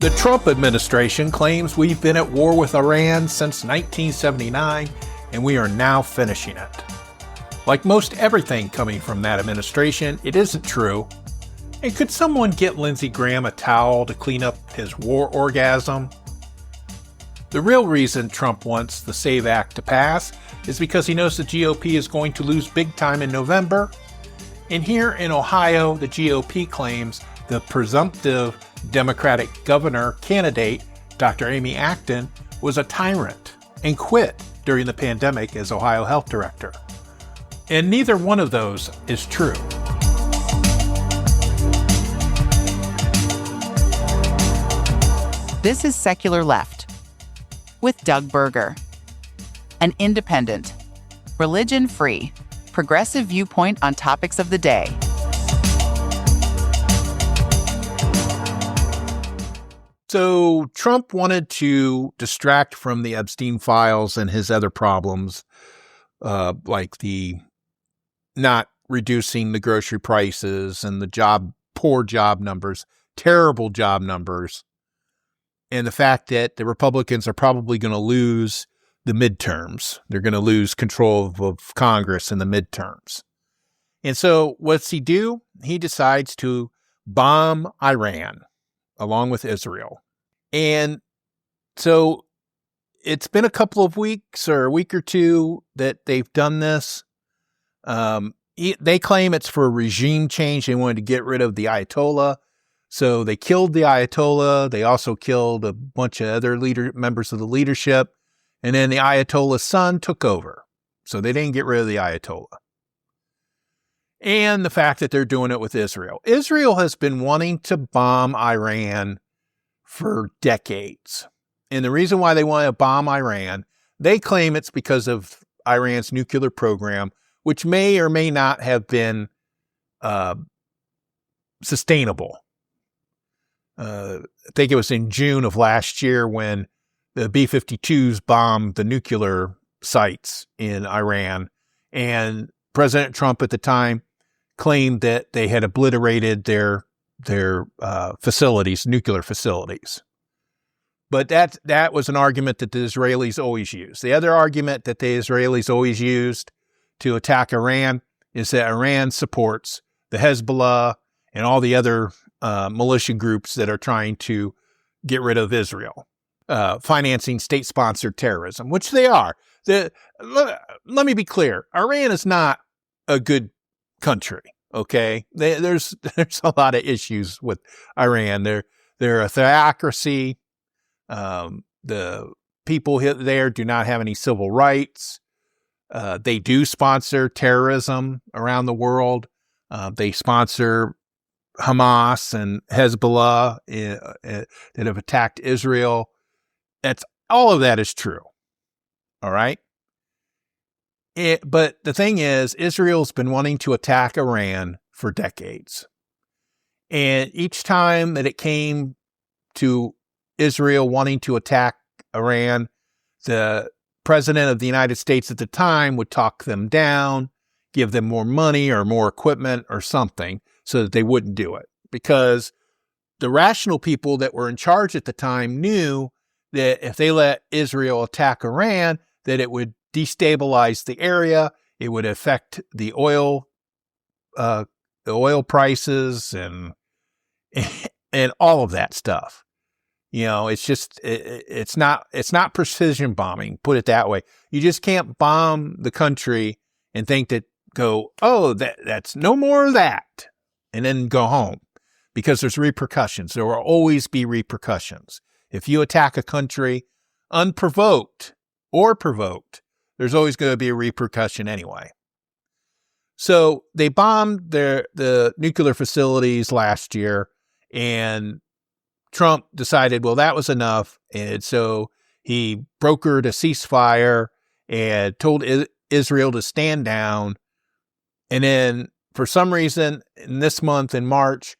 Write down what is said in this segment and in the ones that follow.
The Trump administration claims we've been at war with Iran since 1979, and we are now finishing it. Like most everything coming from that administration, it isn't true. And could someone get Lindsey Graham a towel to clean up his war orgasm? The real reason Trump wants the SAVE Act to pass is because he knows the GOP is going to lose big time in November. And here in Ohio, the GOP claims the presumptive Democratic governor candidate, Dr. Amy Acton, was a tyrant and quit during the pandemic as Ohio health director. And neither one of those is true. This is Secular Left with Doug Berger, an independent, religion-free, progressive viewpoint on topics of the day. So Trump wanted to distract from the Epstein files and his other problems, like the not reducing the grocery prices and the poor job numbers, terrible job numbers, and the fact that the Republicans are probably going to lose the midterms. They're going to lose control of Congress in the midterms. And so what's he do? He decides to bomb Iran along with Israel. And so it's been a couple of weeks or a week or two that they've done this. They claim it's for regime change. They wanted to get rid of the Ayatollah. So they killed the Ayatollah. They also killed a bunch of other members of the leadership. And then the Ayatollah's son took over. So they didn't get rid of the Ayatollah. And the fact that they're doing it with Israel. Israel has been wanting to bomb Iran for decades. And the reason why they want to bomb Iran, they claim it's because of Iran's nuclear program, which may or may not have been sustainable. I think it was in June of last year when the B-52s bombed the nuclear sites in Iran. And President Trump at the time claimed that they had obliterated their facilities, nuclear facilities. But that was an argument that the Israelis always used. The other argument that the Israelis always used to attack Iran is that Iran supports the Hezbollah and all the other militia groups that are trying to get rid of Israel, financing state-sponsored terrorism, which they are. Let me be clear. Iran is not a good country, okay? There's a lot of issues with Iran. They're a theocracy. The people there do not have any civil rights. They do sponsor terrorism around the world. They sponsor Hamas and Hezbollah that have attacked Israel. All of that is true. All right. But the thing is, Israel's been wanting to attack Iran for decades. And each time that it came to Israel wanting to attack Iran, the president of the United States at the time would talk them down, give them more money or more equipment or something so that they wouldn't do it. Because the rational people that were in charge at the time knew that if they let Israel attack Iran, that it would destabilize the area, it would affect the oil prices and all of that stuff. You know, it's just it's not precision bombing, put it that way. You just can't bomb the country and think that's no more of that, and then go home, because there's repercussions. There will always be repercussions. If you attack a country unprovoked or provoked, there's always going to be a repercussion anyway. So they bombed the nuclear facilities last year, and Trump decided, well, that was enough. And so he brokered a ceasefire and told Israel to stand down. And then for some reason, in this month, in March,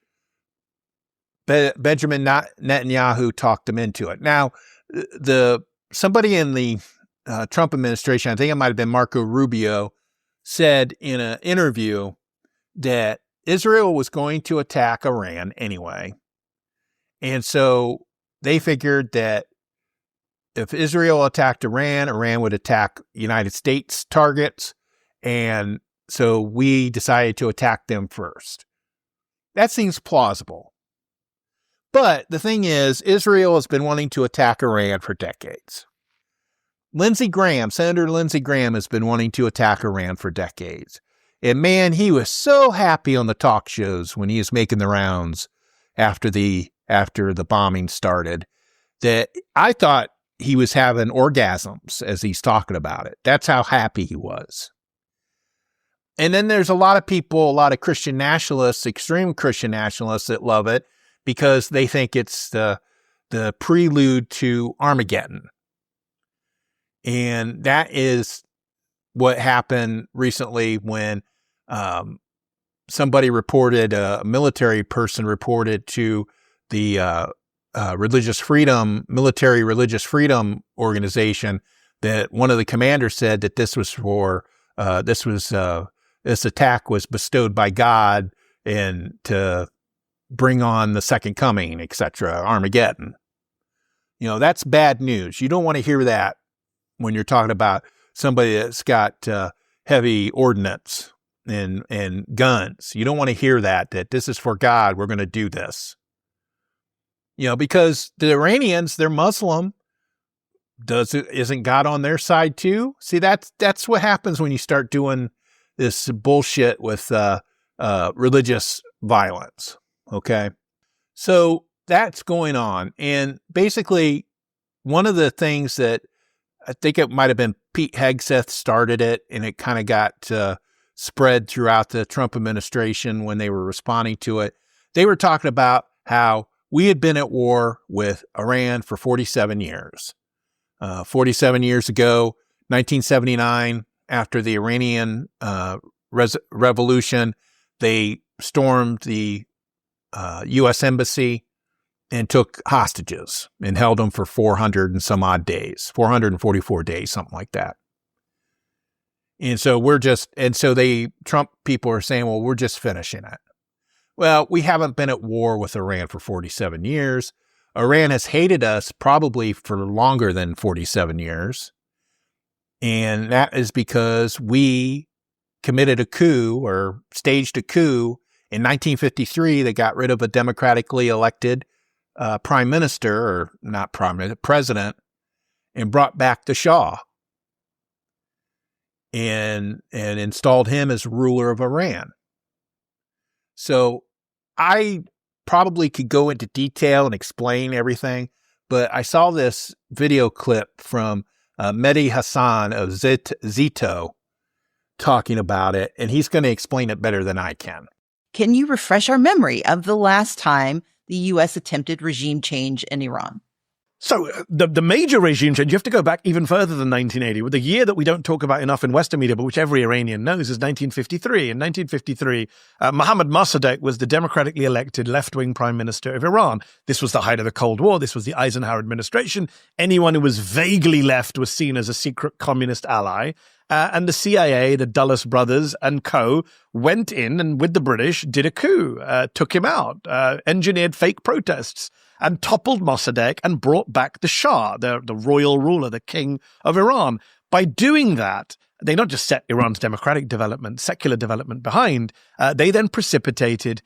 Benjamin Netanyahu talked him into it. Now, somebody in the Trump administration, I think it might have been Marco Rubio, said in an interview that Israel was going to attack Iran anyway. And so they figured that if Israel attacked Iran, Iran would attack United States targets. And so we decided to attack them first. That seems plausible. But the thing is, Israel has been wanting to attack Iran for decades. Senator Lindsey Graham has been wanting to attack Iran for decades. And man, he was so happy on the talk shows when he was making the rounds after the bombing started that I thought he was having orgasms as he's talking about it. That's how happy he was. And then there's a lot of people, a lot of Christian nationalists, extreme Christian nationalists that love it because they think it's the prelude to Armageddon. And that is what happened recently when somebody reported, a military person reported to the military religious freedom organization that one of the commanders said that this attack was bestowed by God and to bring on the second coming, etc., Armageddon. That's bad news. You don't want to hear that when you're talking about somebody that's got heavy ordnance and guns. You don't want to hear that this is for God, we're going to do this. Because the Iranians, they're Muslim. Isn't God on their side too? See, that's what happens when you start doing this bullshit with religious violence. Okay. So that's going on. And basically, one of the things that I think it might have been Pete Hegseth started it, and it kind of got spread throughout the Trump administration when they were responding to it. They were talking about how we had been at war with Iran for 47 years. 47 years ago, 1979, after the Iranian revolution, they stormed the U.S. embassy and took hostages and held them for 400 and some odd days, 444 days, something like that. And so Trump people are saying, well, we're just finishing it. Well, we haven't been at war with Iran for 47 years. Iran has hated us probably for longer than 47 years. And that is because we committed a coup or staged a coup in 1953 that got rid of a democratically elected president, and brought back the Shah and installed him as ruler of Iran. So I probably could go into detail and explain everything, but I saw this video clip from Mehdi Hassan of Zito talking about it, and he's going to explain it better than I can. Can you refresh our memory of the last time the U.S. attempted regime change in Iran? So the major regime change, you have to go back even further than 1980. With the year that we don't talk about enough in Western media, but which every Iranian knows, is 1953. In 1953, Mohammad Mossadegh was the democratically elected left-wing prime minister of Iran. This was the height of the Cold War. This was the Eisenhower administration. Anyone who was vaguely left was seen as a secret communist ally. And the CIA, the Dulles brothers and co. went in and with the British did a coup, took him out, engineered fake protests, and toppled Mossadegh and brought back the Shah, the royal ruler, the king of Iran. By doing that, they not just set Iran's democratic development, secular development behind, they then precipitated,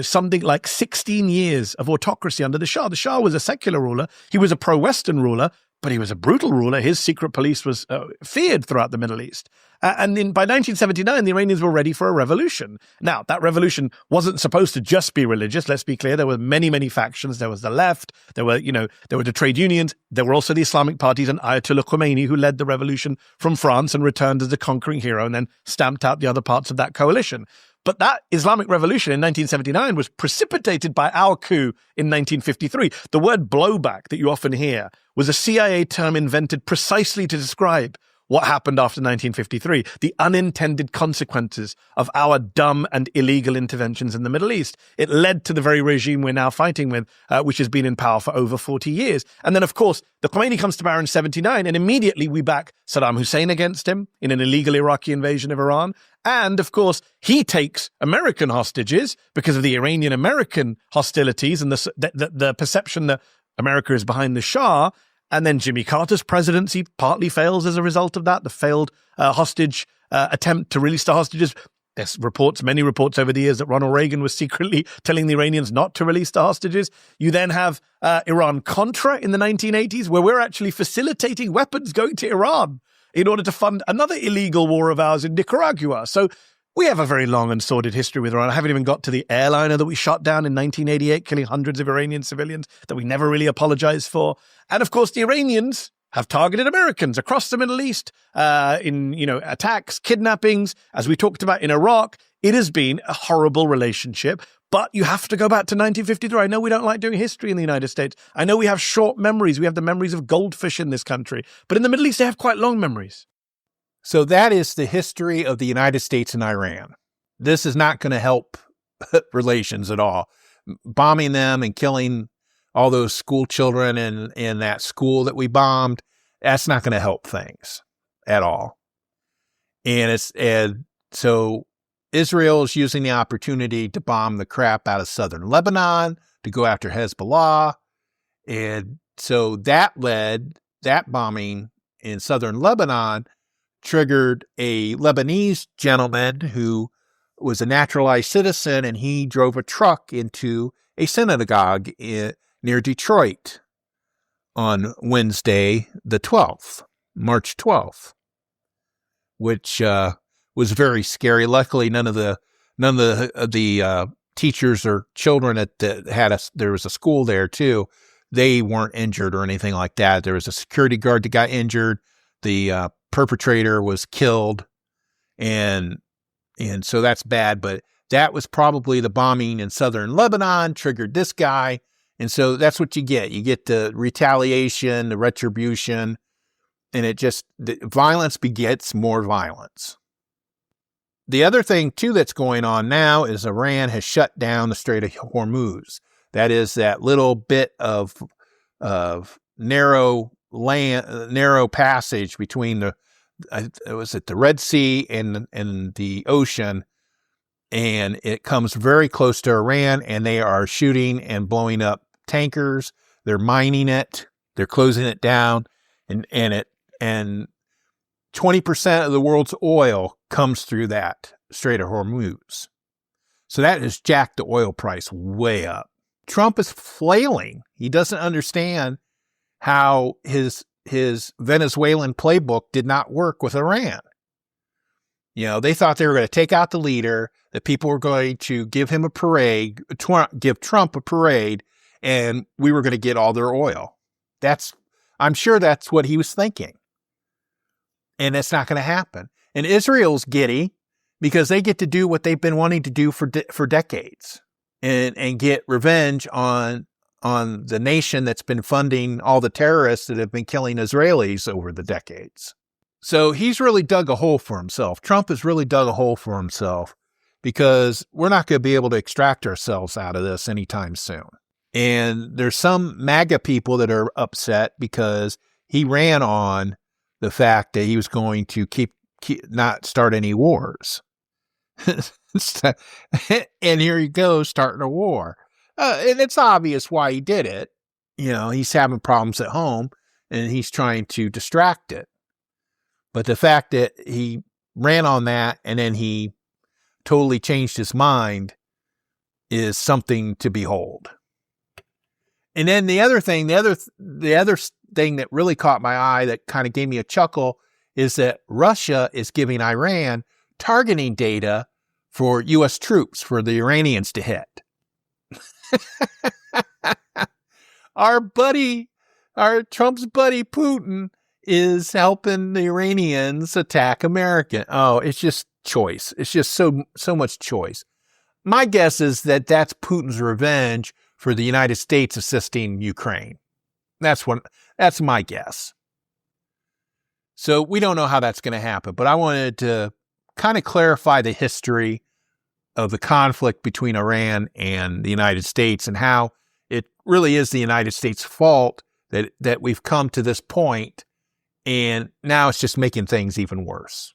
something like 16 years of autocracy under the Shah. The Shah was a secular ruler. He was a pro-Western ruler, but he was a brutal ruler. His secret police was feared throughout the Middle East. And by 1979, the Iranians were ready for a revolution. Now, that revolution wasn't supposed to just be religious. Let's be clear. There were many, many factions. There was the left. There were the trade unions. There were also the Islamic parties and Ayatollah Khomeini, who led the revolution from France and returned as a conquering hero and then stamped out the other parts of that coalition. But that Islamic revolution in 1979 was precipitated by our coup in 1953. The word blowback that you often hear was a CIA term invented precisely to describe what happened after 1953, the unintended consequences of our dumb and illegal interventions in the Middle East. It led to the very regime we're now fighting with, which has been in power for over 40 years. And then, of course, the Khomeini comes to power in 79, and immediately we back Saddam Hussein against him in an illegal Iraqi invasion of Iran. And, of course, he takes American hostages because of the Iranian-American hostilities and the perception that America is behind the Shah. And then Jimmy Carter's presidency partly fails as a result of that, the failed hostage attempt to release the hostages. There's many reports over the years that Ronald Reagan was secretly telling the Iranians not to release the hostages. You then have Iran-Contra in the 1980s, where we're actually facilitating weapons going to Iran in order to fund another illegal war of ours in Nicaragua. So we have a very long and sordid history with Iran. I haven't even got to the airliner that we shot down in 1988, killing hundreds of Iranian civilians that we never really apologized for. And of course, the Iranians have targeted Americans across the Middle East in, attacks, kidnappings. As we talked about in Iraq, it has been a horrible relationship. But you have to go back to 1953. I know we don't like doing history in the United States. I know we have short memories. We have the memories of goldfish in this country. But in the Middle East, they have quite long memories. So that is the history of the United States and Iran. This is not going to help relations at all. Bombing them and killing all those school children in that school that we bombed, that's not going to help things at all. And so Israel is using the opportunity to bomb the crap out of southern Lebanon, to go after Hezbollah. And so that bombing in southern Lebanon triggered a Lebanese gentleman who was a naturalized citizen, and he drove a truck into a synagogue near Detroit on Wednesday, the 12th, March 12th, which was very scary. Luckily, none of the teachers or children there was a school there too. They weren't injured or anything like that. There was a security guard that got injured. The perpetrator was killed, and so that's bad. But that was probably the bombing in southern Lebanon triggered this guy, and so that's what you get. You get the retaliation, the retribution, and the violence begets more violence. The other thing too that's going on now is Iran has shut down the Strait of Hormuz. That is that little bit of narrow passage between the Red Sea and the ocean, and it comes very close to Iran, and they are shooting and blowing up tankers. They're mining it, they're closing it down, and 20% of the world's oil comes through that Strait of Hormuz. So that has jacked the oil price way up. Trump is flailing. He doesn't understand how his Venezuelan playbook did not work with Iran. They thought they were going to take out the leader, that people were going to give him a parade, give Trump a parade, and we were going to get all their oil. I'm sure that's what he was thinking. And that's not going to happen. And Israel's giddy because they get to do what they've been wanting to do for decades and get revenge on the nation that's been funding all the terrorists that have been killing Israelis over the decades. So he's really dug a hole for himself. Trump has really dug a hole for himself because we're not going to be able to extract ourselves out of this anytime soon. And there's some MAGA people that are upset because he ran on the fact that he was going to not start any wars. And here he goes starting a war. And it's obvious why he did it. He's having problems at home and he's trying to distract it. But the fact that he ran on that and then he totally changed his mind is something to behold. And then the other thing that really caught my eye that kind of gave me a chuckle is that Russia is giving Iran targeting data for U.S. troops for the Iranians to hit. Our Trump's buddy Putin is helping the Iranians attack America. Oh, it's just choice. It's just so much choice. My guess is that that's Putin's revenge for the United States assisting Ukraine. That's my guess. So we don't know how that's going to happen, but I wanted to kind of clarify the history of the conflict between Iran and the United States and how it really is the United States' fault that we've come to this point, and now it's just making things even worse.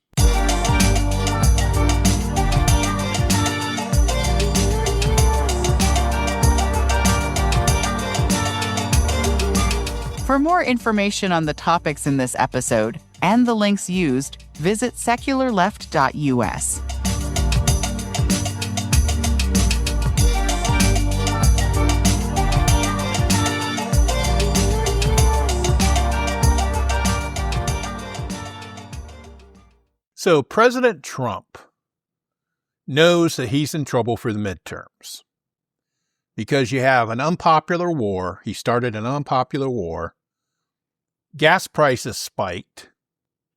For more information on the topics in this episode and the links used, visit secularleft.us. So President Trump knows that he's in trouble for the midterms because you have an unpopular war. He started an unpopular war. Gas prices spiked.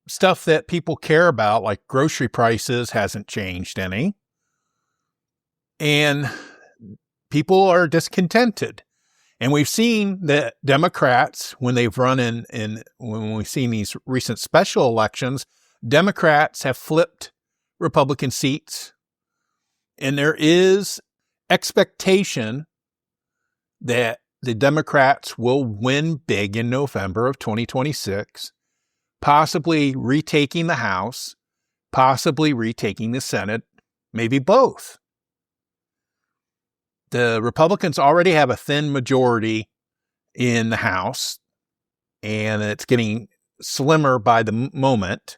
Stuff that people care about, like grocery prices, hasn't changed any. And people are discontented. And we've seen that Democrats, when they've run when we've seen these recent special elections, Democrats have flipped Republican seats. And there is expectation that the Democrats will win big in November of 2026, possibly retaking the House, possibly retaking the Senate, maybe both. The Republicans already have a thin majority in the House, and it's getting slimmer by the moment.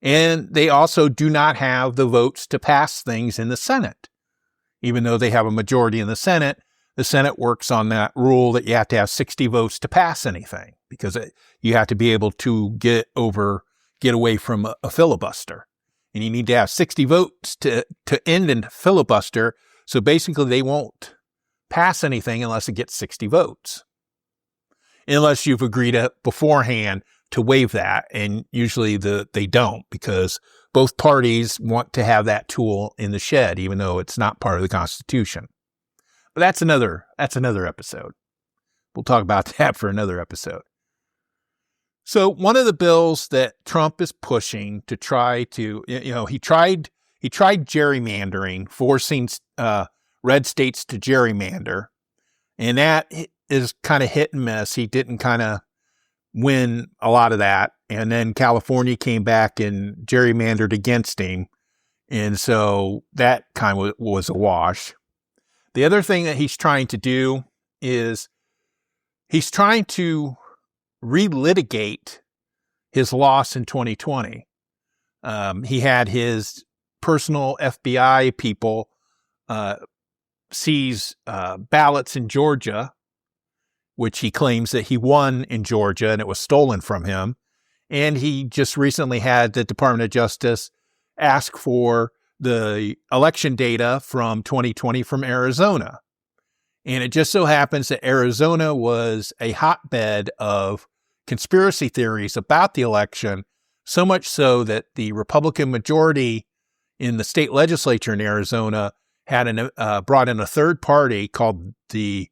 And they also do not have the votes to pass things in the Senate. Even though they have a majority in the Senate works on that rule that you have to have 60 votes to pass anything, because you have to be able to get away from a filibuster. And you need to have 60 votes to end a filibuster. So basically they won't pass anything unless it gets 60 votes. Unless you've agreed beforehand to waive that, and usually they don't, because both parties want to have that tool in the shed, even though it's not part of the Constitution. But that's another episode. We'll talk about that for another episode. So one of the bills that Trump is pushing to try to, he tried gerrymandering, forcing red states to gerrymander, and that is kind of hit and miss. He didn't kind of win a lot of that. And then California came back and gerrymandered against him. And so that kind of was a wash. The other thing that he's trying to do is he's trying to relitigate his loss in 2020. He had his personal FBI people seize ballots in Georgia, which he claims that he won in Georgia and it was stolen from him. And he just recently had the Department of Justice ask for the election data from 2020 from Arizona. And it just so happens that Arizona was a hotbed of conspiracy theories about the election, so much so that the Republican majority in the state legislature in Arizona had brought in a third party called the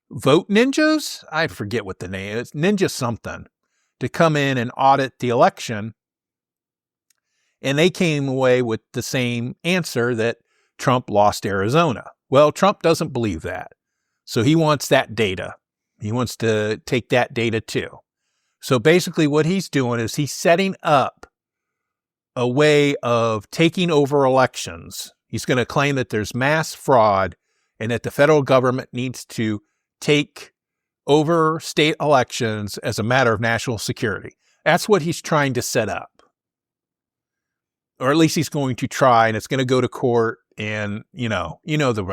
Vote Ninjas? I forget what the name is. Ninja something. To come in and audit the election. And they came away with the same answer, that Trump lost Arizona. Well, Trump doesn't believe that. So he wants that data. He wants to take that data too. So basically what he's doing is he's setting up a way of taking over elections. He's going to claim that there's mass fraud and that the federal government needs to take over state elections as a matter of national security. That's what he's trying to set up. Or at least he's going to try, and it's going to go to court, and you know the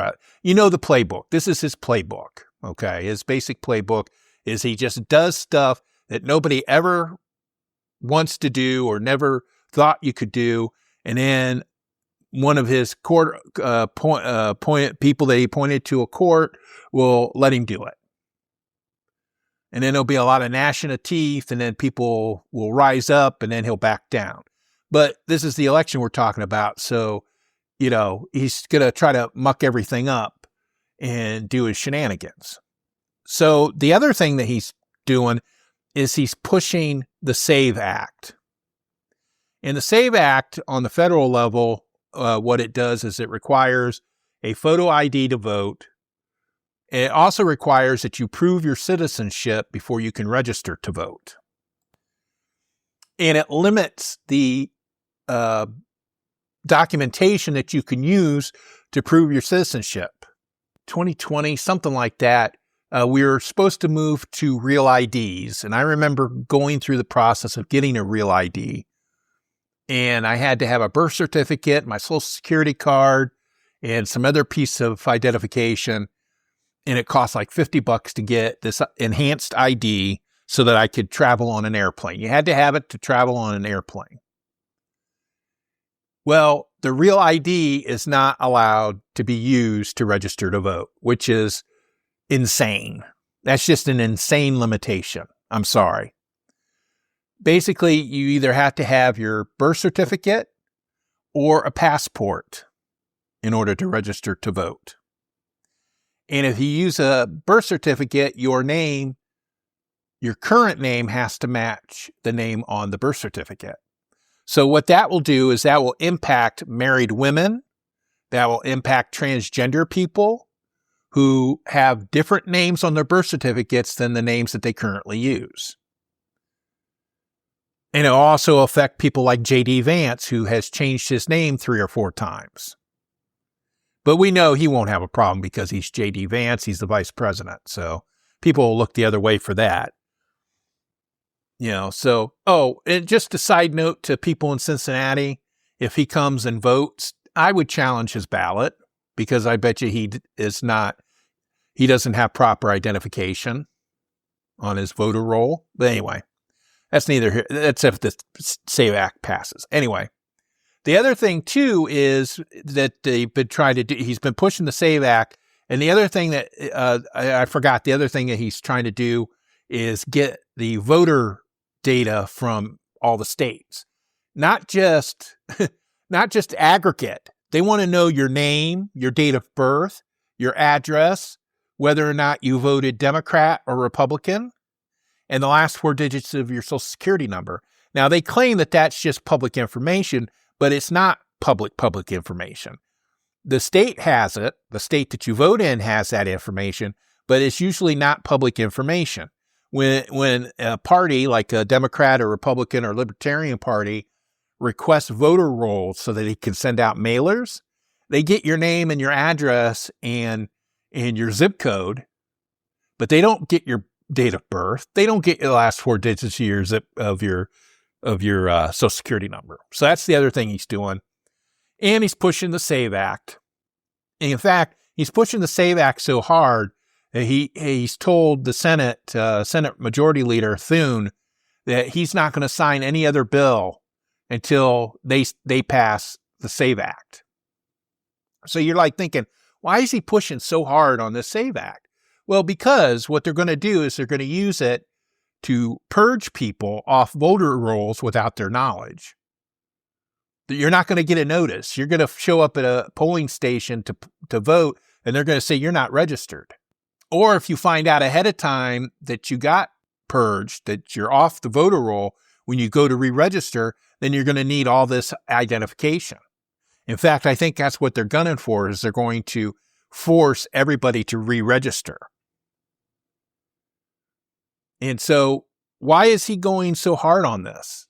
playbook. This is his playbook, okay? His basic playbook is he just does stuff that nobody ever wants to do or never thought you could do, and then one of his court people that he pointed to a court will let him do it. And then there'll be a lot of gnashing of teeth, and then people will rise up, and then he'll back down. But this is the election we're talking about, so, he's going to try to muck everything up and do his shenanigans. So the other thing that he's doing is he's pushing the SAVE Act. And the SAVE Act on the federal level, what it does is it requires a photo ID to vote. It also requires that you prove your citizenship before you can register to vote. And it limits the documentation that you can use to prove your citizenship. 2020, something like that, we were supposed to move to real IDs. And I remember going through the process of getting a real ID. And I had to have a birth certificate, my social security card, and some other piece of identification. And it cost like $50 to get this enhanced ID so that I could travel on an airplane. You had to have it to travel on an airplane. Well, the real ID is not allowed to be used to register to vote, which is insane. That's just an insane limitation. I'm sorry. Basically, you either have to have your birth certificate or a passport in order to register to vote. And if you use a birth certificate, your current name has to match the name on the birth certificate. So what that will do is that will impact married women, that will impact transgender people who have different names on their birth certificates than the names that they currently use. And it'll also affect people like J.D. Vance, who has changed his name 3 or 4 times. But we know he won't have a problem because he's J.D. Vance, he's the vice president. So people will look the other way for that. And just a side note to people in Cincinnati, if he comes and votes, I would challenge his ballot because I bet you he doesn't have proper identification on his voter roll. But anyway, that's neither here. That's if the SAVE Act passes. Anyway, the other thing too is that they've been trying to do, he's been pushing the SAVE Act. And the other thing that I forgot, the other thing that he's trying to do is get the voter data from all the states, not just aggregate. They want to know your name, your date of birth, your address, whether or not you voted Democrat or Republican, and the last 4 digits of your social security number. Now, they claim that that's just public information, but it's not public information. The state has it. The state that you vote in has that information, but it's usually not public information. When a party like a Democrat or Republican or Libertarian Party requests voter rolls so that it can send out mailers, they get your name and your address and your zip code, but they don't get your date of birth. They don't get the last 4 digits of your social security number. So that's the other thing he's doing. And he's pushing the SAVE Act. And in fact, he's pushing the SAVE Act so hard that he's told the Senate Majority Leader Thune that he's not going to sign any other bill until they pass the SAVE Act. So you're like thinking, why is he pushing so hard on this SAVE Act? Well, because what they're going to do is they're going to use it to purge people off voter rolls without their knowledge. You're not going to get a notice. You're going to show up at a polling station to vote, and they're going to say you're not registered. Or if you find out ahead of time that you got purged, that you're off the voter roll, when you go to re-register, then you're going to need all this identification. In fact, I think that's what they're gunning for, is they're going to force everybody to re-register. And so why is he going so hard on this?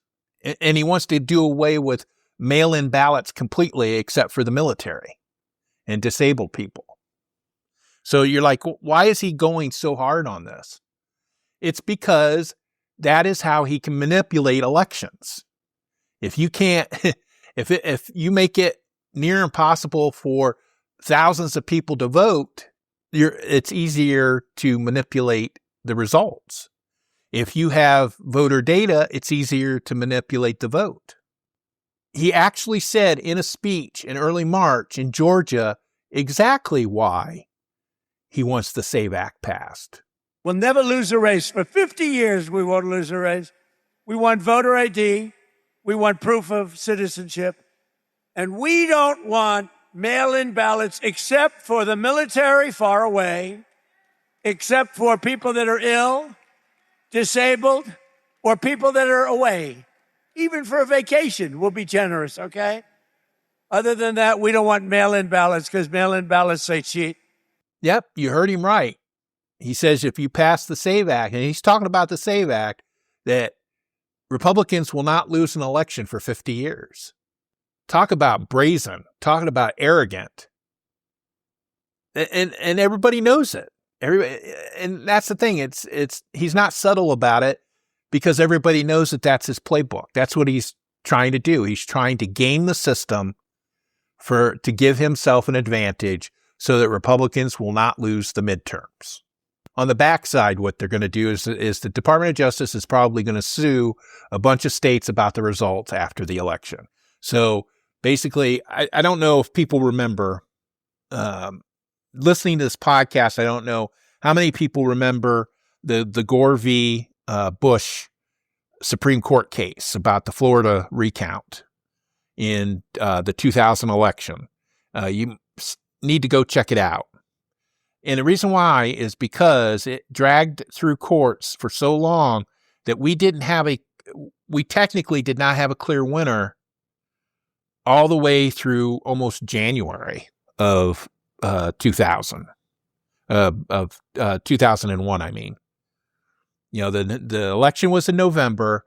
And he wants to do away with mail-in ballots completely except for the military and disabled people. So you're like, why is he going so hard on this? It's because that is how he can manipulate elections. If you can't, if you make it near impossible for thousands of people to vote, it's easier to manipulate the results. If you have voter data, it's easier to manipulate the vote. He actually said in a speech in early March in Georgia exactly why he wants the SAVE Act passed. We'll never lose a race. For 50 years, we won't lose a race. We want voter ID. We want proof of citizenship. And we don't want mail-in ballots except for the military far away, except for people that are ill, disabled, or people that are away. Even for a vacation, we'll be generous, okay? Other than that, we don't want mail-in ballots because mail-in ballots say cheat. Yep, you heard him right. He says if you pass the SAVE Act, and he's talking about the SAVE Act, that Republicans will not lose an election for 50 years. Talk about brazen, talking about arrogant. And everybody knows it. Everybody, and that's the thing. He's not subtle about it because everybody knows that that's his playbook. That's what he's trying to do. He's trying to game the system to give himself an advantage so that Republicans will not lose the midterms. On the backside, what they're going to do is the Department of Justice is probably going to sue a bunch of states about the results after the election. So basically, I don't know if people remember listening to this podcast. I don't know how many people remember the Gore v. Bush Supreme Court case about the Florida recount in the 2000 election. You need to go check it out. And the reason why is because it dragged through courts for so long that we technically did not have a clear winner all the way through almost January of 2000, of 2001, I mean. You know, the election was in November.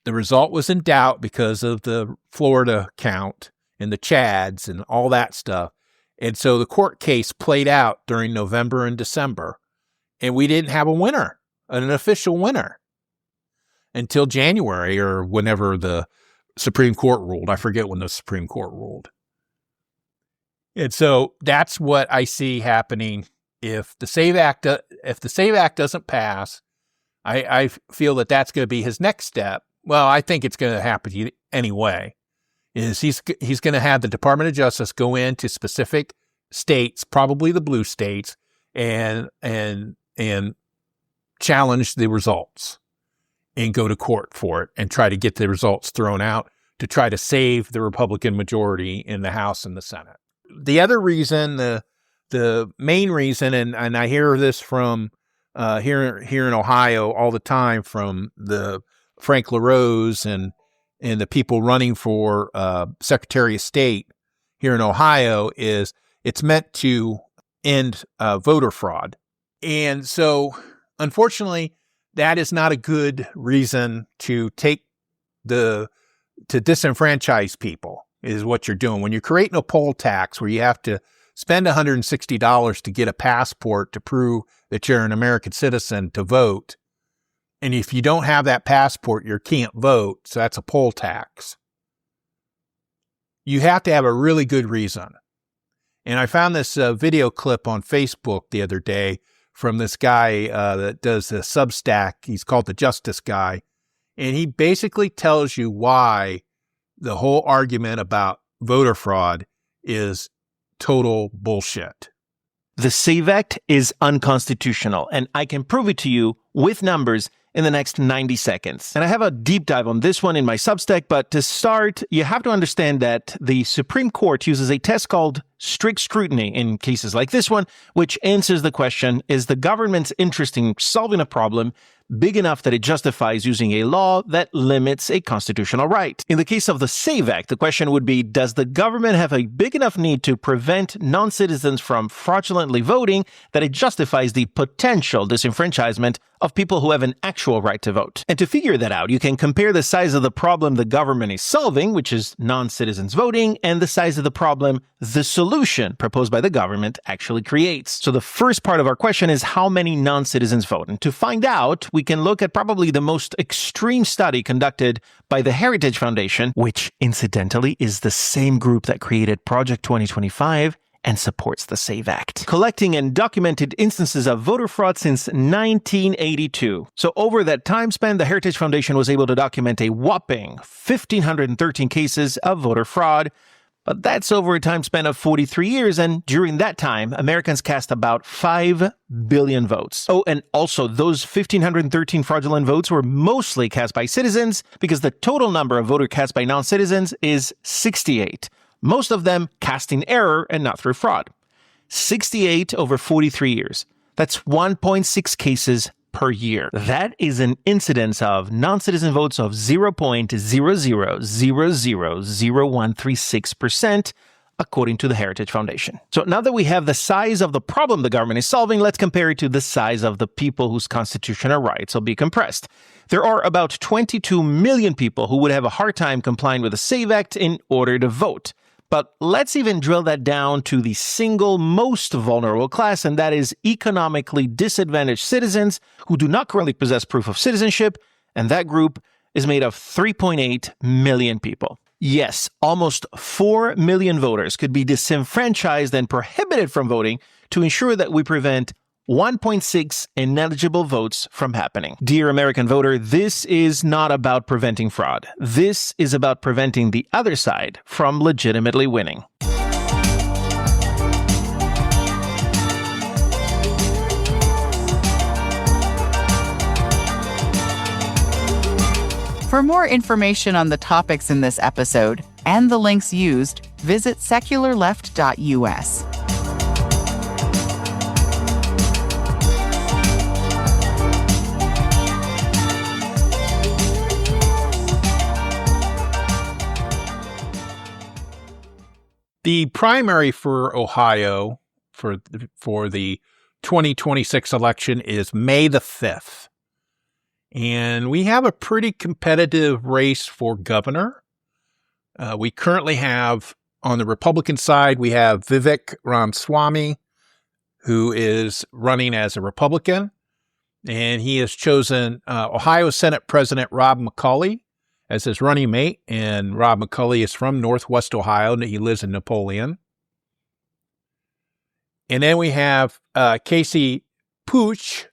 The result was in doubt because of the Florida count and the Chads and all that stuff. And so the court case played out during November and December, and we didn't have a winner, an official winner, until January or whenever the Supreme Court ruled. I forget when the Supreme Court ruled. And so that's what I see happening if the SAVE Act doesn't pass. I feel that that's going to be his next step. Well, I think it's going to happen anyway. Is he's going to have the Department of Justice go into specific states, probably the blue states, and challenge the results and go to court for it and try to get the results thrown out to try to save the Republican majority in the House and the Senate. The other reason, the main reason, and I hear this from here in Ohio all the time from the Frank LaRose and the people running for Secretary of State here in Ohio, is it's meant to end voter fraud. And so, unfortunately, that is not a good reason to disenfranchise people, is what you're doing. When you're creating a poll tax where you have to spend $160 to get a passport to prove that you're an American citizen to vote, and if you don't have that passport, you can't vote, so that's a poll tax. You have to have a really good reason. And I found this video clip on Facebook the other day from this guy that does the Substack. He's called the Justice Guy. And he basically tells you why the whole argument about voter fraud is total bullshit. The SAVE Act is unconstitutional, and I can prove it to you with numbers in the next 90 seconds. And I have a deep dive on this one in my Substack, but to start, you have to understand that the Supreme Court uses a test called strict scrutiny in cases like this one, which answers the question, is the government's interest in solving a problem big enough that it justifies using a law that limits a constitutional right? In the case of the SAVE Act, the question would be, does the government have a big enough need to prevent non-citizens from fraudulently voting that it justifies the potential disenfranchisement of people who have an actual right to vote? And to figure that out, you can compare the size of the problem the government is solving, which is non-citizens voting, and the size of the problem the solution proposed by the government actually creates. So the first part of our question is, how many non-citizens vote? And to find out, we can look at probably the most extreme study conducted by the Heritage Foundation, which incidentally is the same group that created Project 2025 and supports the SAVE Act, collecting and documented instances of voter fraud since 1982. So over that time span, the Heritage Foundation was able to document a whopping 1,513 cases of voter fraud. But that's over a time span of 43 years, and during that time, Americans cast about 5 billion votes. Oh, and also, those 1,513 fraudulent votes were mostly cast by citizens, because the total number of votes cast by non-citizens is 68. Most of them cast in error and not through fraud. 68 over 43 years. That's 1.6 cases per year. That is an incidence of non-citizen votes of 0.00000136%, according to the Heritage Foundation. So now that we have the size of the problem the government is solving, let's compare it to the size of the people whose constitutional rights will be compressed. There are about 22 million people who would have a hard time complying with the SAVE Act in order to vote. But let's even drill that down to the single most vulnerable class, and that is economically disadvantaged citizens who do not currently possess proof of citizenship, and that group is made of 3.8 million people. Yes, almost 4 million voters could be disenfranchised and prohibited from voting to ensure that we prevent 1.6 ineligible votes from happening. Dear American voter, this is not about preventing fraud. This is about preventing the other side from legitimately winning. For more information on the topics in this episode and the links used, visit secularleft.us. The primary for Ohio for the 2026 election is May the 5th. And we have a pretty competitive race for governor. We currently have, on the Republican side, we have Vivek Ramaswamy, who is running as a Republican. And he has chosen Ohio Senate President Rob McCauley as his running mate, and Rob McCauley is from Northwest Ohio, and he lives in Napoleon. And then we have Casey Pooch.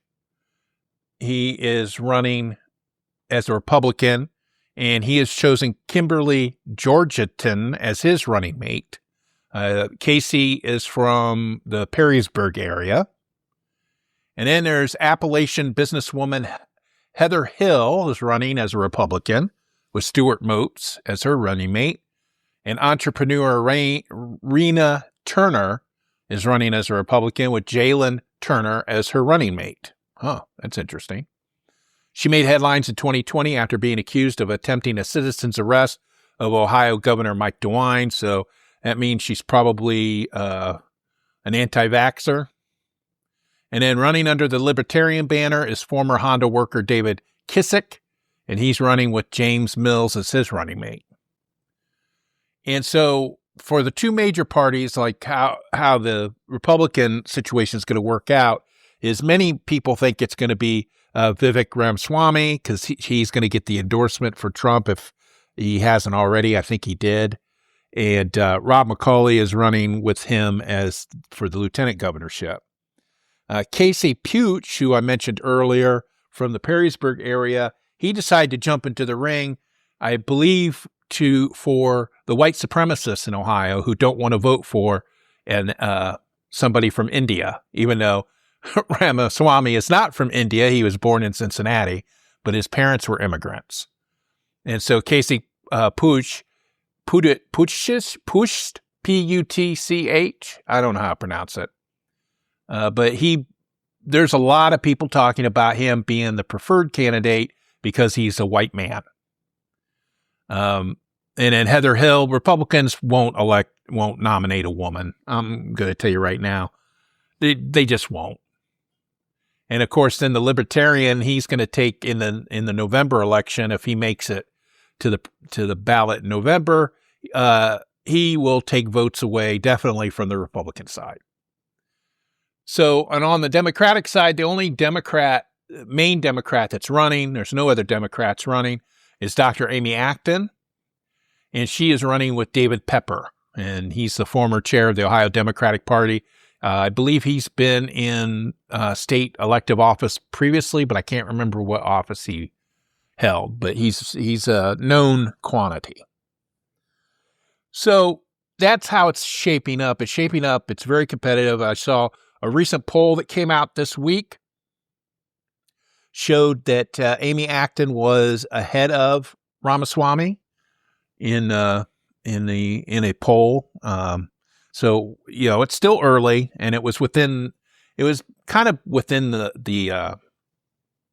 He is running as a Republican, and he has chosen Kimberly Georgeton as his running mate. Casey is from the Perrysburg area. And then there's Appalachian businesswoman Heather Hill is running as a Republican, with Stuart Moats as her running mate. And entrepreneur Rena Turner is running as a Republican with Jalen Turner as her running mate. Huh, that's interesting. She made headlines in 2020 after being accused of attempting a citizen's arrest of Ohio Governor Mike DeWine, so that means she's probably an anti-vaxxer. And then running under the Libertarian banner is former Honda worker David Kissick, and he's running with James Mills as his running mate. And so for the two major parties, like how the Republican situation is going to work out, is many people think it's going to be Vivek Ramaswamy because he's going to get the endorsement for Trump if he hasn't already. I think he did. And Rob McCauley is running with him as for the lieutenant governorship. Casey Pooch, who I mentioned earlier from the Perrysburg area, he decided to jump into the ring, I believe, for the white supremacists in Ohio who don't want to vote for somebody from India, even though Ramaswamy is not from India. He was born in Cincinnati, but his parents were immigrants. And so Casey Pooch, Putsch, P-U-T-C-H, I don't know how to pronounce it. But there's a lot of people talking about him being the preferred candidate because he's a white man. And then Heather Hill, Republicans won't nominate a woman. I'm going to tell you right now, they just won't. And of course, then the Libertarian, he's going to take in the November election, if he makes it to the ballot in November, he will take votes away definitely from the Republican side. So, and on the Democratic side, the only main Democrat that's running, there's no other Democrats running, is Dr. Amy Acton. And she is running with David Pepper. And he's the former chair of the Ohio Democratic Party. I believe he's been in state elective office previously, but I can't remember what office he held. But he's a known quantity. So that's how it's shaping up. It's very competitive. I saw a recent poll that came out this week showed that Amy Acton was ahead of Ramaswamy in a poll. So it's still early, and it was kind of within the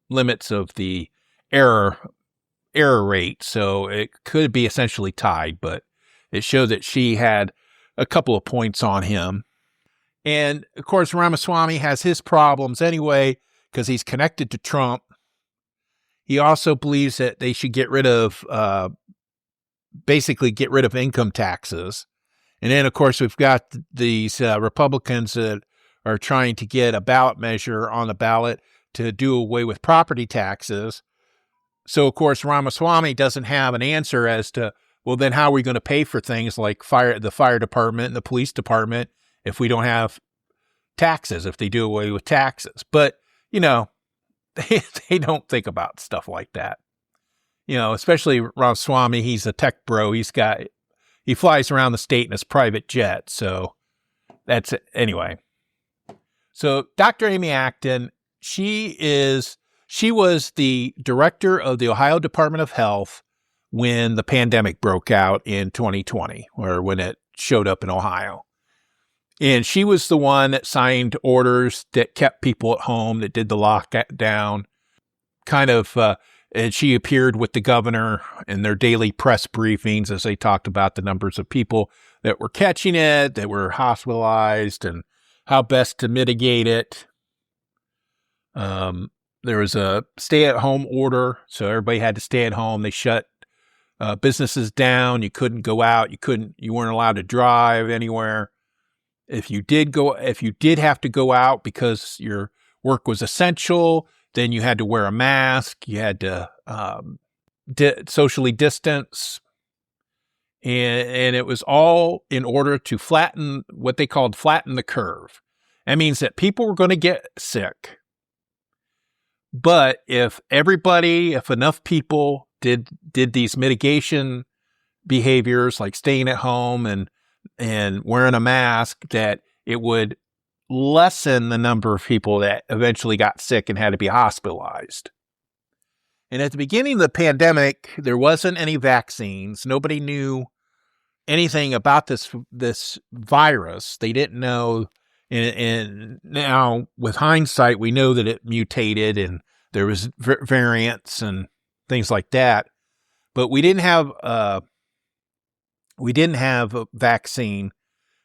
limits of the error rate. So it could be essentially tied, but it showed that she had a couple of points on him. And, of course, Ramaswamy has his problems anyway because he's connected to Trump. He also believes that they should get rid of income taxes. And then, of course, we've got these Republicans that are trying to get a ballot measure on the ballot to do away with property taxes. So, of course, Ramaswamy doesn't have an answer as to, well, then how are we going to pay for things like the fire department and the police department if we don't have taxes, if they do away with taxes? But, you know, they don't think about stuff like that. You know, especially Ramaswamy, he's a tech bro. He flies around the state in his private jet. So that's it. Anyway. So Dr. Amy Acton, she was the director of the Ohio Department of Health when the pandemic broke out in 2020, or when it showed up in Ohio. And she was the one that signed orders that kept people at home, that did the lockdown, and she appeared with the governor in their daily press briefings as they talked about the numbers of people that were catching it, that were hospitalized, and how best to mitigate it. There was a stay-at-home order, so everybody had to stay at home. They shut businesses down. You couldn't go out. You weren't allowed to drive anywhere. If you did have to go out because your work was essential, then you had to wear a mask. You had to socially distance. And it was all in order to flatten what they called flatten the curve. That means that people were going to get sick. But if enough people did these mitigation behaviors like staying at home and wearing a mask, that it would lessen the number of people that eventually got sick and had to be hospitalized. And at the beginning of the pandemic, there wasn't any vaccines. Nobody knew anything about this virus. They didn't know. And now, with hindsight, we know that it mutated and there was variants and things like that. But we didn't have a vaccine.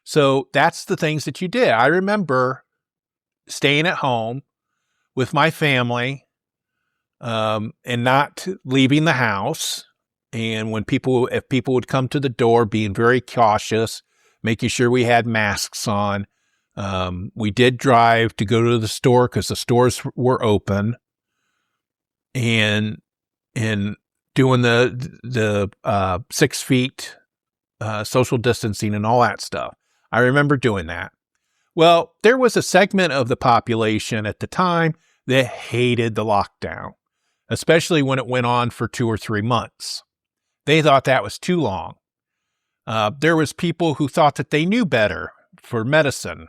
So that's the things that you did. I remember staying at home with my family and not leaving the house. And if people would come to the door, being very cautious, making sure we had masks on. We did drive to go to the store because the stores were open, and doing the 6 feet social distancing and all that stuff. I remember doing that. Well, there was a segment of the population at the time that hated the lockdown, especially when it went on for 2 or 3 months. They thought that was too long. There was people who thought that they knew better for medicine.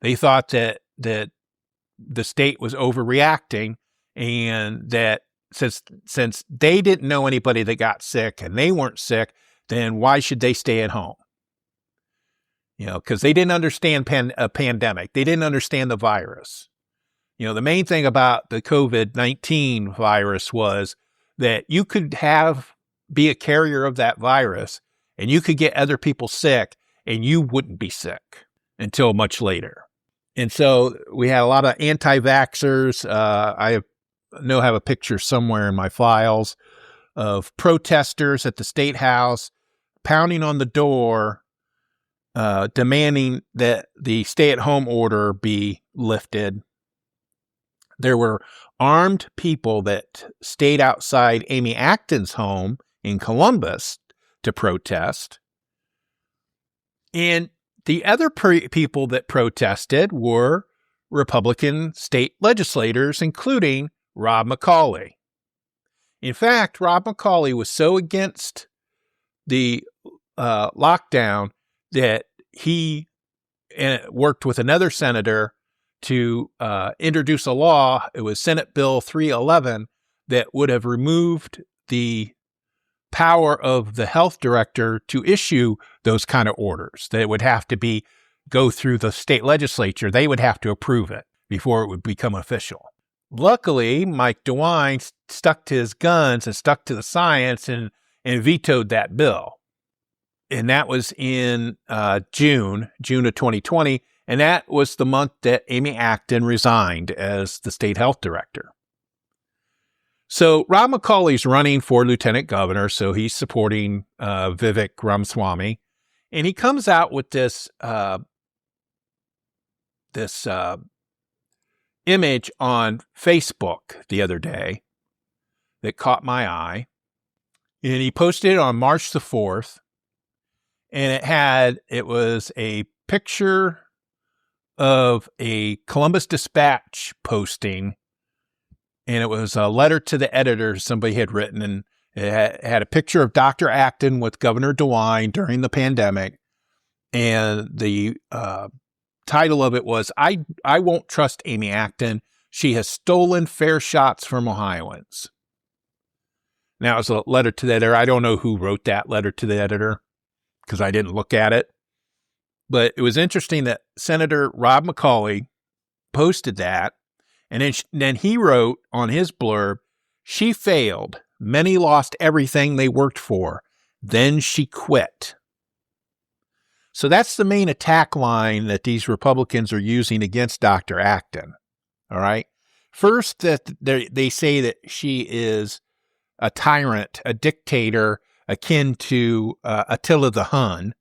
They thought that the state was overreacting, and that since they didn't know anybody that got sick and they weren't sick, then why should they stay at home? You know, because they didn't understand a pandemic. They didn't understand the virus. You know, the main thing about the COVID-19 virus was that you could be a carrier of that virus, and you could get other people sick, and you wouldn't be sick until much later. And so we had a lot of anti-vaxxers. I have a picture somewhere in my files of protesters at the State House pounding on the door, demanding that the stay-at-home order be lifted. There were armed people that stayed outside Amy Acton's home in Columbus to protest. And the other people that protested were Republican state legislators, including Rob McCauley. In fact, Rob McCauley was so against the lockdown that he worked with another senator to introduce a law. It was Senate Bill 311 that would have removed the power of the health director to issue those kind of orders. That it would have to go through the state legislature. They would have to approve it before it would become official. Luckily, Mike DeWine stuck to his guns and stuck to the science and vetoed that bill. And that was in June of 2020. And that was the month that Amy Acton resigned as the state health director. So Rob McCauley's running for lieutenant governor, so he's supporting Vivek Ramaswamy. And he comes out with this image on Facebook the other day that caught my eye. And he posted it on March the 4th. And it was a picture of a Columbus Dispatch posting. And it was a letter to the editor somebody had written. And it had a picture of Dr. Acton with Governor DeWine during the pandemic. And the title of it was, I won't trust Amy Acton. She has stolen fair shots from Ohioans. Now, it was a letter to the editor. I don't know who wrote that letter to the editor because I didn't look at it. But it was interesting that Senator Rob McCauley posted that. And then he wrote on his blurb, she failed. Many lost everything they worked for. Then she quit. So that's the main attack line that these Republicans are using against Dr. Acton. All right. First, that they say that she is a tyrant, a dictator, akin to Attila the Hun.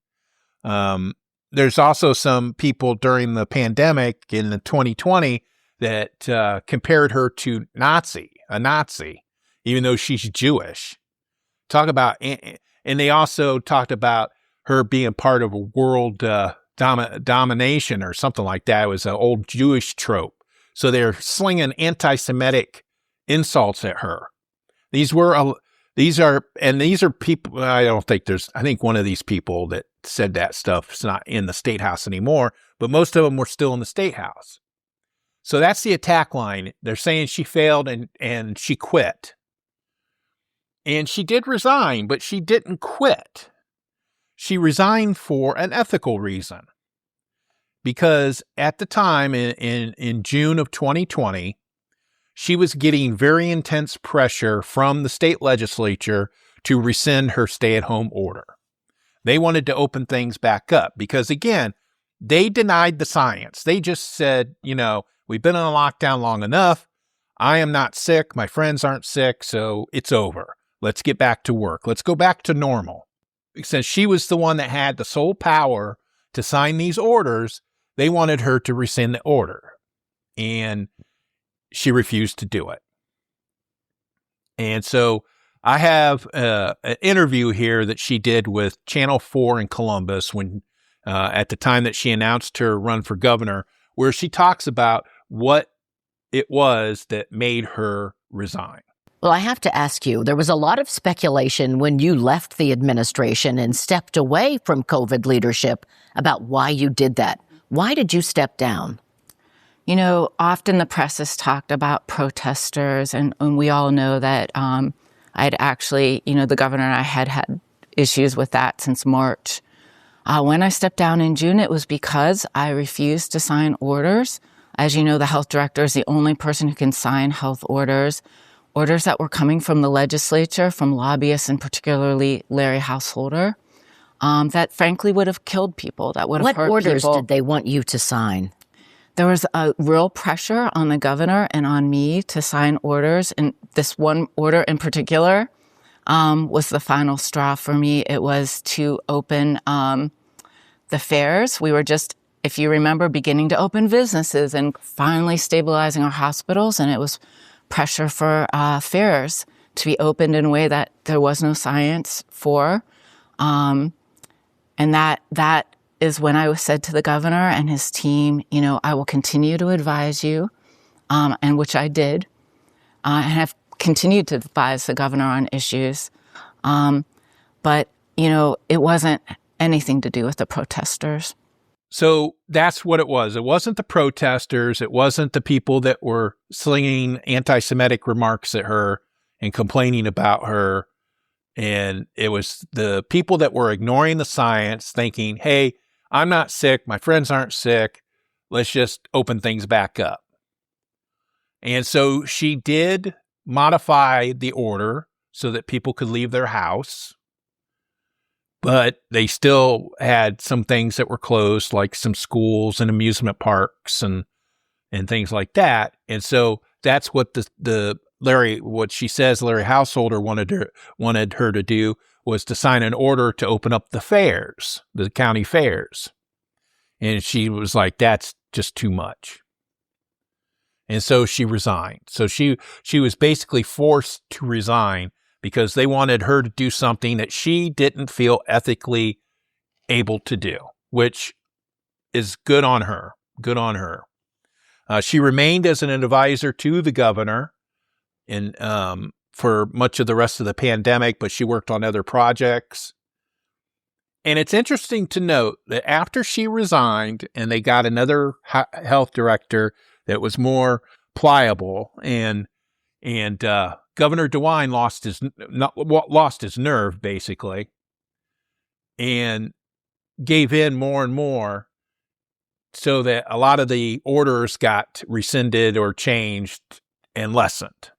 There's also some people during the pandemic in the 2020 that compared her to a Nazi, even though she's Jewish. Talk about, and they also talked about her being part of a world domination or something like that. It was an old Jewish trope. So they're slinging anti-Semitic insults at her. These are people, I think one of these people that said that stuff is not in the State House anymore, but most of them were still in the State House. So that's the attack line. They're saying she failed and she quit. And she did resign, but she didn't quit. She resigned for an ethical reason. Because at the time, in June of 2020, she was getting very intense pressure from the state legislature to rescind her stay-at-home order. They wanted to open things back up because, again, they denied the science. They just said, we've been in a lockdown long enough. I am not sick. My friends aren't sick, so it's over. Let's get back to work. Let's go back to normal. Since she was the one that had the sole power to sign these orders, they wanted her to rescind the order. And she refused to do it. And so I have an interview here that she did with Channel 4 in Columbus when at the time that she announced her run for governor, where she talks about what it was that made her resign. Well, I have to ask you, there was a lot of speculation when you left the administration and stepped away from COVID leadership about why you did that. Why did you step down? Often the press has talked about protesters, and we all know that I'd actually, the governor and I had issues with that since March. When I stepped down in June, it was because I refused to sign orders. As you know, the health director is the only person who can sign health orders that were coming from the legislature, from lobbyists, and particularly Larry Householder, that frankly would have killed people, that would have hurt people. What orders did they want you to sign? There was a real pressure on the governor and on me to sign orders, and this one order in particular was the final straw for me. It was to open the fairs. We were just, if you remember, beginning to open businesses and finally stabilizing our hospitals, and it was pressure for fairs to be opened in a way that there was no science for. And that is when I said to the governor and his team, I will continue to advise you, and which I did, and have continued to advise the governor on issues. But, it wasn't anything to do with the protesters. So that's what it was. It wasn't the protesters. It wasn't the people that were slinging anti-Semitic remarks at her and complaining about her. And it was the people that were ignoring the science, thinking, hey, I'm not sick. My friends aren't sick. Let's just open things back up. And so she did modify the order so that people could leave their house. But they still had some things that were closed, like some schools and amusement parks and things like that. And so that's what the what she says Larry Householder wanted her to do was to sign an order to open up the fairs, the county fairs. And she was like, that's just too much. And so she resigned. So she was basically forced to resign because they wanted her to do something that she didn't feel ethically able to do, which is good on her. Good on her. She remained as an advisor to the governor for much of the rest of the pandemic, but she worked on other projects. And it's interesting to note that after she resigned and they got another health director that was more pliable, and Governor DeWine lost his nerve, basically, and gave in more and more, so that a lot of the orders got rescinded or changed and lessened.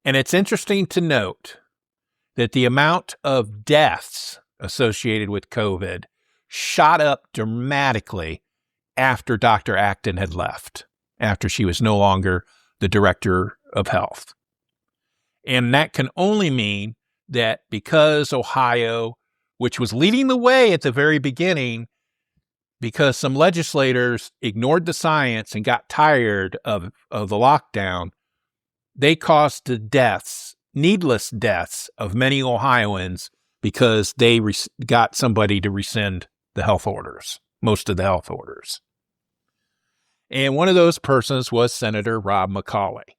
And it's interesting to note that the amount of deaths associated with COVID shot up dramatically after Dr. Acton had left, after she was no longer the director of health. And that can only mean that because Ohio, which was leading the way at the very beginning, because some legislators ignored the science and got tired of the lockdown, they caused the deaths, needless deaths of many Ohioans because they got somebody to rescind the health orders, most of the health orders. And one of those persons was Senator Rob McCauley.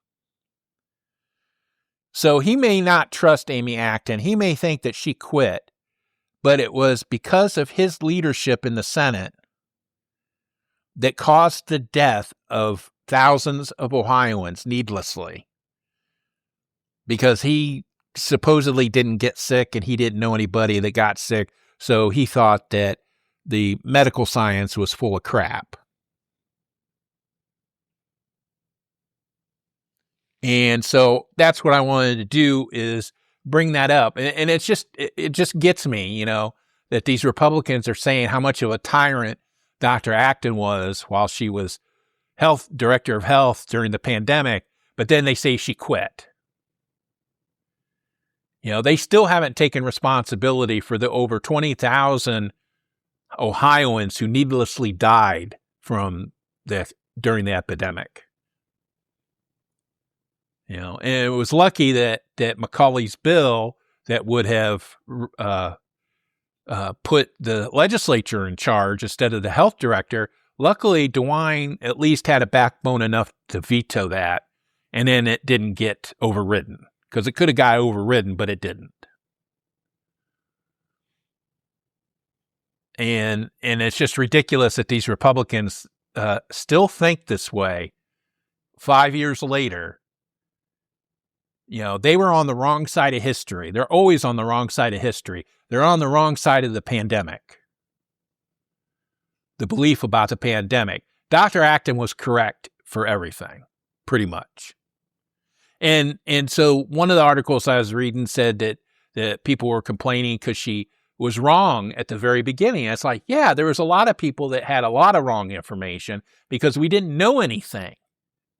So he may not trust Amy Acton. He may think that she quit, but it was because of his leadership in the Senate that caused the death of thousands of Ohioans needlessly, because he supposedly didn't get sick and he didn't know anybody that got sick, so he thought that the medical science was full of crap. And so that's what I wanted to do, is bring that up. And it just gets me, that these Republicans are saying how much of a tyrant Dr. Acton was while she was director of health during the pandemic, but then they say she quit. They still haven't taken responsibility for the over 20,000 Ohioans who needlessly died during the epidemic. And it was lucky that Macaulay's bill that would have put the legislature in charge instead of the health director. Luckily, DeWine at least had a backbone enough to veto that, and then it didn't get overridden, because it could have got overridden, but it didn't. And it's just ridiculous that these Republicans still think this way 5 years later. They were on the wrong side of history. They're always on the wrong side of history. They're on the wrong side of the pandemic. The belief about the pandemic. Dr. Acton was correct for everything, pretty much. And so one of the articles I was reading said that people were complaining because she was wrong at the very beginning. It's like, yeah, there was a lot of people that had a lot of wrong information because we didn't know anything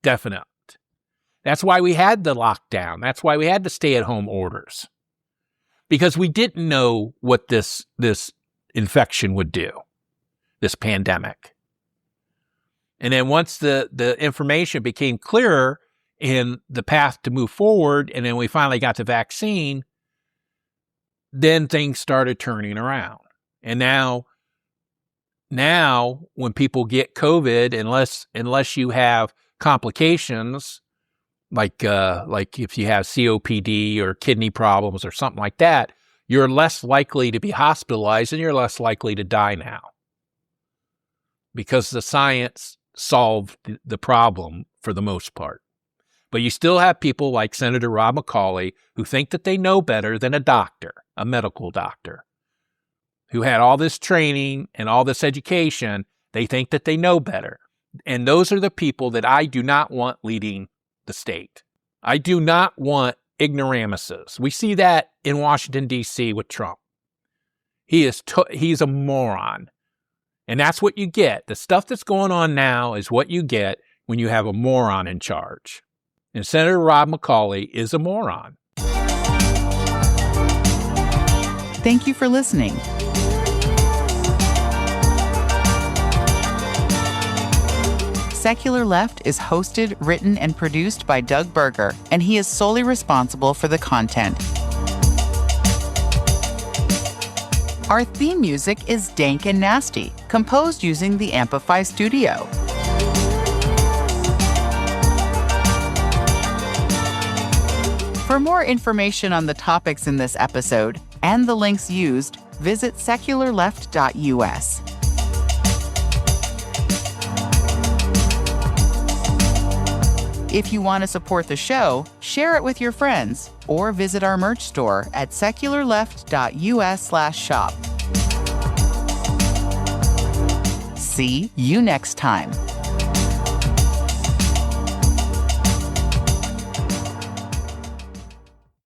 definite. That's why we had the lockdown. That's why we had the stay-at-home orders, because we didn't know what this infection would do, this pandemic. And then once the information became clearer in the path to move forward, and then we finally got the vaccine, then things started turning around. And now when people get COVID, unless you have complications, like if you have COPD or kidney problems or something like that, you're less likely to be hospitalized and you're less likely to die now, because the science solved the problem for the most part. But you still have people like Senator Rob McCauley who think that they know better than a doctor, a medical doctor, who had all this training and all this education. They think that they know better. And those are the people that I do not want leading the state. I do not want ignoramuses. We see that in Washington, D.C. with Trump. He's a moron. And that's what you get. The stuff that's going on now is what you get when you have a moron in charge. And Senator Rob McCauley is a moron. Thank you for listening. Secular Left is hosted, written, and produced by Doug Berger, and he is solely responsible for the content. Our theme music is Dank and Nasty, composed using the Amplify Studio. For more information on the topics in this episode and the links used, visit secularleft.us. If you want to support the show, share it with your friends or visit our merch store at secularleft.us/shop. See you next time.